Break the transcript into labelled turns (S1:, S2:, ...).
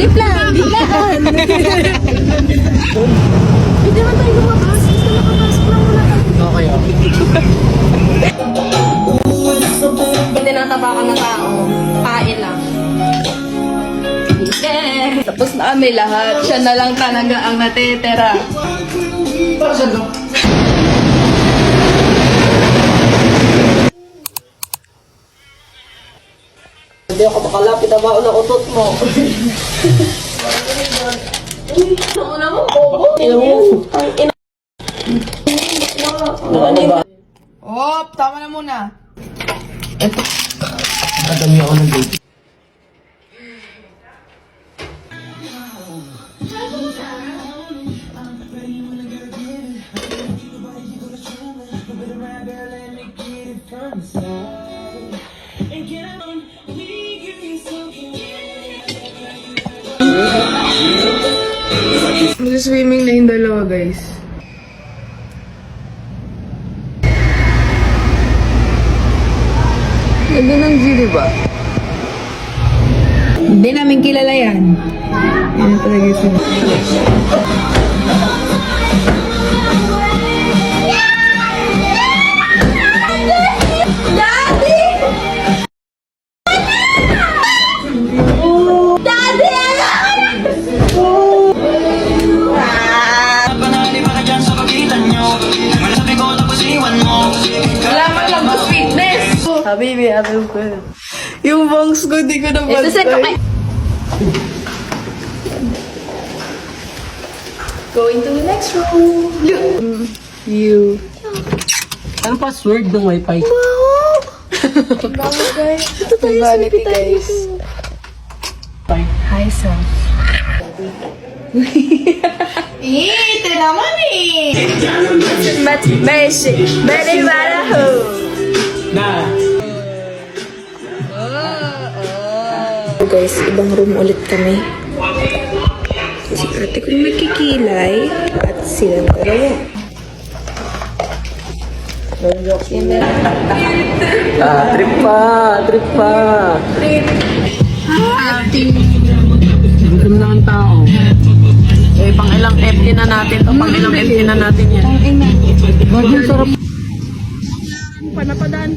S1: Saglit lang. Biglaan. Hindi naman tayo lumabas. Gusto makapasok lang muna tayo.
S2: Okay, okay.
S1: Hindi nang tapakan ng tao. Kain lang. Yeah. Tapos na kami lahat. Siya na lang talaga ang natitira.
S2: Para saan to? Hindi ako makalapit na baon ang utot mo.
S1: Ano naman, bobo?
S2: Ano ba?
S1: Op, tama na muna.
S2: Madami ako ng date.
S1: Mag-swimming na yung dalawa, guys. Ganda ng view, diba? Hindi namin kilala yan. Yan talaga sila. Wala man lang po sweetness. Habibi, alam ko. Yung bangs ko, di ko nabantay. Going to the next room. You.
S2: Anong password ng wifi?
S1: Wow! Guys. Ito tayo sa vanity, guys. Hi, Sam. Ito naman eh! Basic. Very baraho.
S2: Na.
S1: Guys, ibang room ulit kami. Si ate ko magkikilay at silang dalawa.
S2: Trip pa. Gutom na ang tao. Eh, pang ilang empty na natin to. Pang ilang empty na natin yan. Ang sarap.
S1: Panapadan.